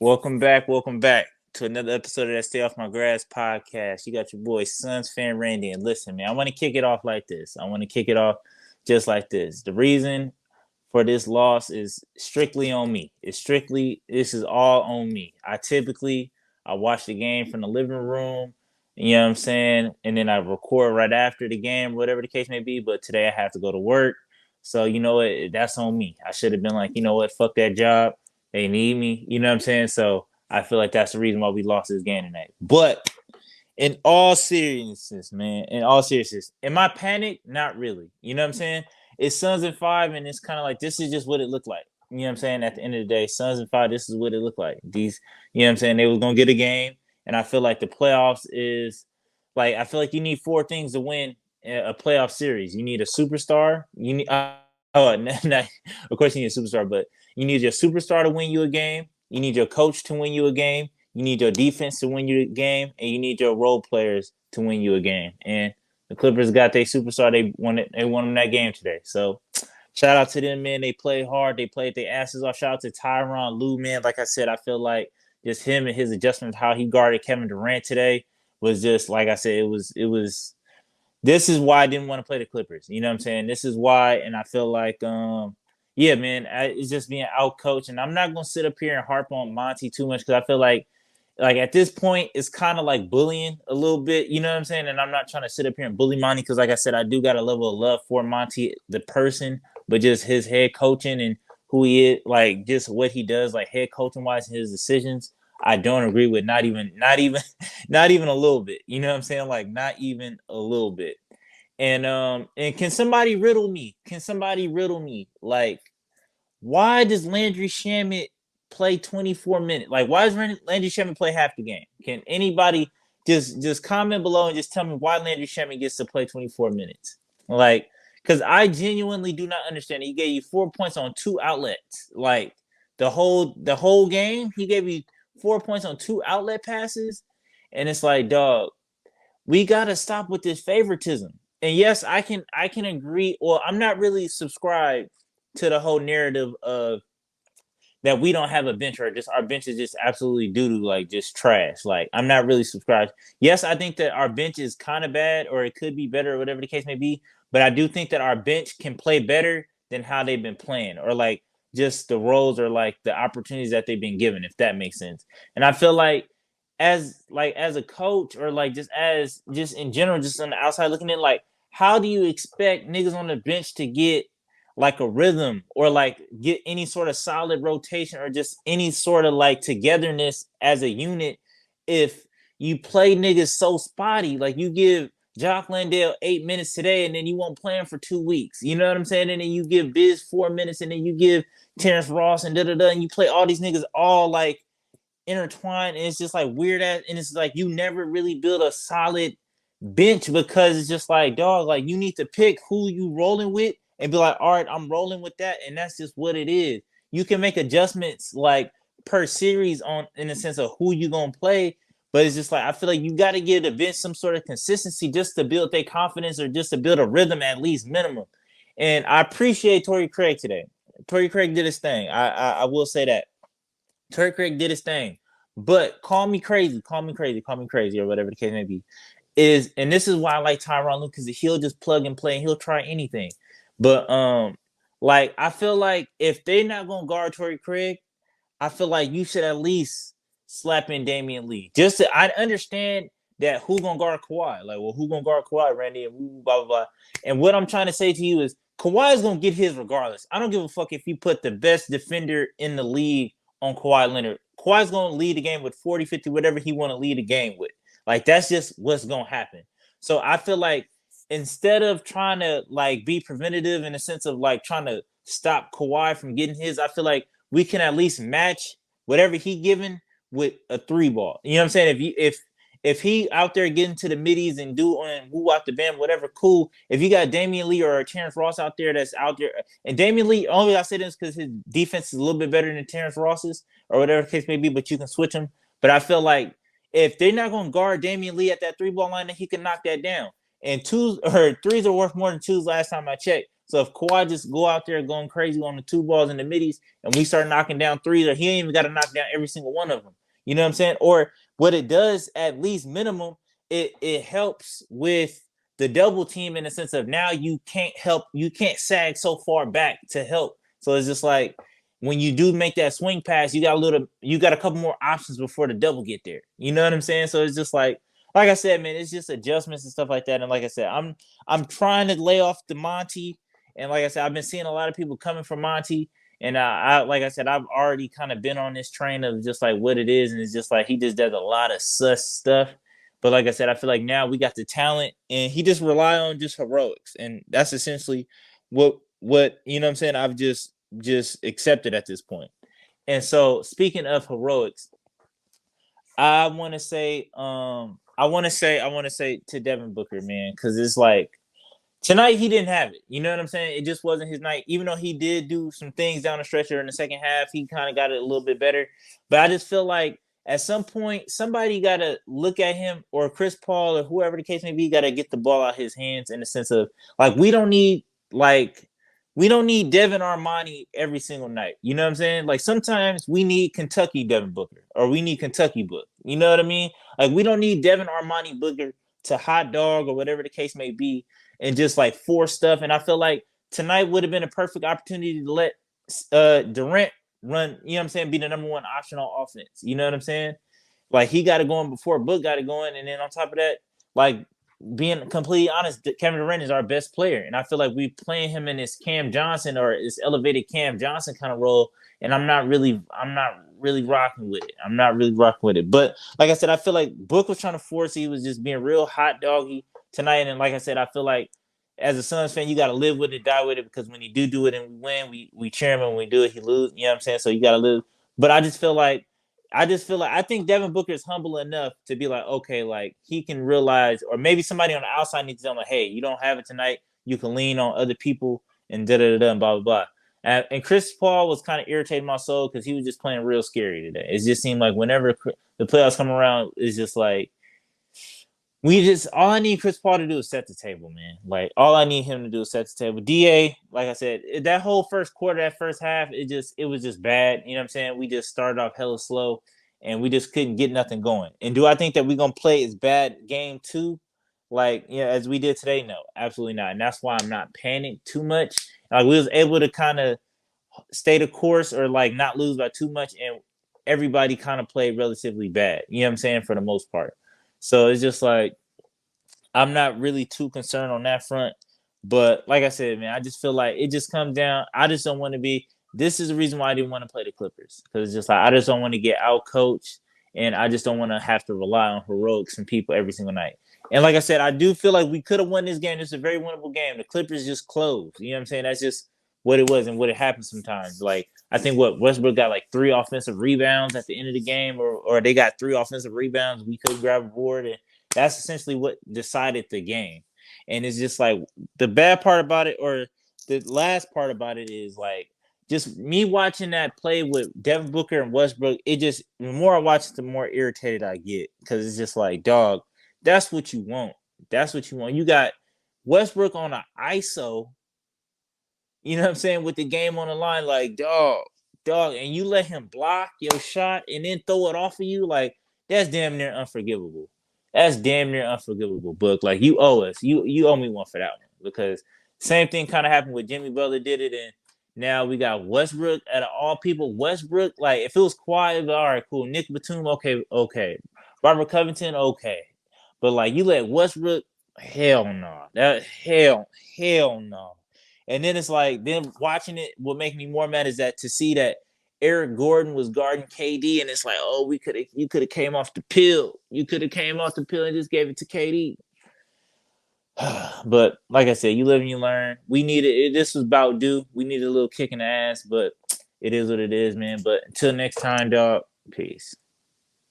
Welcome back to another episode of that Stay Off My Grass podcast. You got your boy Suns fan Randy, and listen, man, I want to kick it off like this. I want to kick it off just like this. The reason for this loss is strictly on me. This is all on me. I watch the game from the living room, you know what I'm saying, and then I record right after the game, whatever the case may be. But today I have to go to work, so you know what? That's on me. I should have been like, you know what, fuck that job. They need me, you know what I'm saying? So I feel like that's the reason why we lost this game tonight. But in all seriousness, man, am I panicked? Not really. You know what I'm saying? It's Suns in 5, and it's kind of like this is just what it looked like. You know what I'm saying? At the end of the day, Suns in 5, this is what it looked like. You know what I'm saying? They was gonna get a game, and I feel like the playoffs is like I feel like you need four things to win a playoff series. You need a superstar. You need of course you need a superstar, but you need your superstar to win you a game. You need your coach to win you a game. You need your defense to win you a game, and you need your role players to win you a game. And the Clippers got their superstar. They won it. They won them that game today. So shout out to them, man. They played hard. They played their asses off. Shout out to Tyronn Lue, man. Like I said, I feel like just him and his adjustment, how he guarded Kevin Durant today was just like I said. It was. This is why I didn't want to play the Clippers. You know what I'm saying? This is why, and I feel like yeah, man, it's just being out coached. And I'm not gonna sit up here and harp on Monty too much because I feel like at this point it's kind of like bullying a little bit. You know what I'm saying? And I'm not trying to sit up here and bully Monty because, like I said, I do got a level of love for Monty, the person, but just his head coaching and who he is, like just what he does, like head coaching wise, his decisions. I don't agree with not even a little bit. You know what I'm saying? Like not even a little bit. And can somebody riddle me? Can somebody riddle me? Like, why does Landry Shamet play 24 minutes? Like, why does Landry Shamet play half the game? Can anybody just comment below and just tell me why Landry Shamet gets to play 24 minutes? Like, because I genuinely do not understand. He gave you 4 points on two outlets. Like the whole game, he gave you 4 points on two outlet passes. And it's like, dog, we gotta stop with this favoritism. And yes, I can agree. Well, I'm not really subscribed to the whole narrative of that we don't have a bench or just our bench is just absolutely doo doo, like just trash. Like I'm not really subscribed. Yes, I think that our bench is kind of bad or it could be better or whatever the case may be. But I do think that our bench can play better than how they've been playing or like just the roles or like the opportunities that they've been given, if that makes sense. And I feel like as a coach or like just in general, just on the outside looking in, like how do you expect niggas on the bench to get like a rhythm or like get any sort of solid rotation or just any sort of like togetherness as a unit if you play niggas so spotty? Like you give Jock Landale 8 minutes today and then you won't play him for 2 weeks. You know what I'm saying? And then you give Biz 4 minutes and then you give Terrence Ross and and you play all these niggas all like intertwined, and it's just like weird ass, and it's like you never really build a solid bench because it's just like, dog, like you need to pick who you rolling with and be like, all right, I'm rolling with that, and that's just what it is. You can make adjustments like per series on in the sense of who you gonna play, but it's just like I feel like you got to give the bench some sort of consistency just to build their confidence or just to build a rhythm at least minimum. And I appreciate Torrey Craig today. Torrey Craig did his thing. I will say that. Torrey Craig did his thing. But call me crazy, or whatever the case may be. And this is why I like Tyronn Lue, because he'll just plug and play and he'll try anything. But like I feel like if they're not gonna guard Torrey Craig, I feel like you should at least slap in Damian Lee. I understand that who gonna guard Kawhi? Like, well, who gonna guard Kawhi, Randy, and blah blah blah. And what I'm trying to say to you is Kawhi is gonna get his regardless. I don't give a fuck if you put the best defender in the league on Kawhi Leonard. Kawhi's going to lead the game with 40, 50, whatever he want to lead the game with. Like, that's just what's going to happen. So I feel like instead of trying to, like, be preventative in the sense of, like, trying to stop Kawhi from getting his, I feel like we can at least match whatever he given with a three ball. You know what I'm saying? If he out there getting to the middies and woo out the band, whatever, cool. If you got Damian Lee or Terrence Ross out there that's out there, and Damian Lee, only I say this because his defense is a little bit better than Terrence Ross's or whatever the case may be, but you can switch them. But I feel like if they're not going to guard Damian Lee at that three ball line, then he can knock that down. And twos or threes are worth more than twos last time I checked. So if Kawhi just go out there going crazy on the two balls in the middies and we start knocking down threes, or he ain't even got to knock down every single one of them. You know what I'm saying? Or what it does, at least minimum, it helps with the double team in the sense of now you can't sag so far back to help. So it's just like when you do make that swing pass, you got a couple more options before the double get there. You know what I'm saying? So it's just like I said, man, it's just adjustments and stuff like that. And like I said, I'm trying to lay off the Monty. And like I said, I've been seeing a lot of people coming from Monty. And I like I said, I've already kind of been on this train of just like what it is. And it's just like he just does a lot of sus stuff. But like I said, I feel like now we got the talent and he just rely on just heroics. And that's essentially what you know what I'm saying, I've just accepted at this point. And so speaking of heroics, I want to say to Devin Booker, man, because it's like tonight he didn't have it. You know what I'm saying? It just wasn't his night. Even though he did do some things down the stretcher in the second half, he kind of got it a little bit better. But I just feel like at some point somebody got to look at him, or Chris Paul or whoever the case may be, got to get the ball out his hands in the sense of like we don't need Devin Armani every single night. You know what I'm saying? Like sometimes we need Kentucky Devin Booker, or we need Kentucky Book. You know what I mean? Like we don't need Devin Armani Booker to hot dog or whatever the case may be and just like force stuff. And I feel like tonight would have been a perfect opportunity to let Durant run, you know what I'm saying, be the number one option on offense. You know what I'm saying? Like he got it going before Book got it going. And then on top of that, like being completely honest, Kevin Durant is our best player. And I feel like we playing him in this Cam Johnson or this elevated Cam Johnson kind of role. And I'm not really rocking with it. I'm not really rocking with it. But like I said, I feel like Book was trying to force it. He was just being real hot doggy tonight. And like I said, I feel like as a Suns fan, you got to live with it, die with it, because when you do it and we win, we cheer him. And when we do it, he lose. You know what I'm saying? So you got to live. But I think Devin Booker is humble enough to be like, okay, like he can realize, or maybe somebody on the outside needs to tell him, like, hey, you don't have it tonight. You can lean on other people and da da da and blah blah blah. And Chris Paul was kind of irritating my soul because he was just playing real scary today. It just seemed like whenever the playoffs come around, it's just like all I need Chris Paul to do is set the table, man. Like all I need him to do is set the table. DA, like I said, that whole first quarter, that first half, it was just bad. You know what I'm saying? We just started off hella slow and we just couldn't get nothing going. And do I think that we're gonna play as bad game two, like as we did today? No, absolutely not. And that's why I'm not panicked too much. Like we was able to kind of stay the course or like not lose by too much, and everybody kind of played relatively bad. You know what I'm saying, for the most part. So it's just like I'm not really too concerned on that front. But like I said, man, I just feel like it just comes down. I just don't want to be. This is the reason why I didn't want to play the Clippers, because it's just like I just don't want to get out coached, and I just don't want to have to rely on heroics and people every single night. And like I said, I do feel like we could have won this game. It's a very winnable game. The Clippers just closed. You know what I'm saying? That's just what it was and what it happens sometimes. Like I think Westbrook got like 3 offensive rebounds at the end of the game, or they got 3 offensive rebounds. We could grab a board, and that's essentially what decided the game. And it's just like the bad part about it, or the last part about it, is like just me watching that play with Devin Booker and Westbrook. It just, the more I watch it, the more irritated I get, because it's just like, dog, that's what you want. That's what you want. You got Westbrook on an ISO, you know what I'm saying, with the game on the line, like dog, and you let him block your shot and then throw it off of you, like that's damn near unforgivable. That's damn near unforgivable, Book. Like you owe us. You owe me one for that one, because same thing kind of happened with Jimmy Butler did it, and now we got Westbrook out of all people. Westbrook, like if it was quiet, all right, cool. Nick Batum, okay. Robert Covington, okay. But like you let Westbrook, hell no. Hell no. And then it's like, then watching it, what makes me more mad is that to see that Eric Gordon was guarding KD, and it's like, oh, you could have came off the pill. You could have came off the pill and just gave it to KD. But like I said, you live and you learn. We needed it. This was about due. We needed a little kick in the ass, but it is what it is, man. But until next time, dog, peace.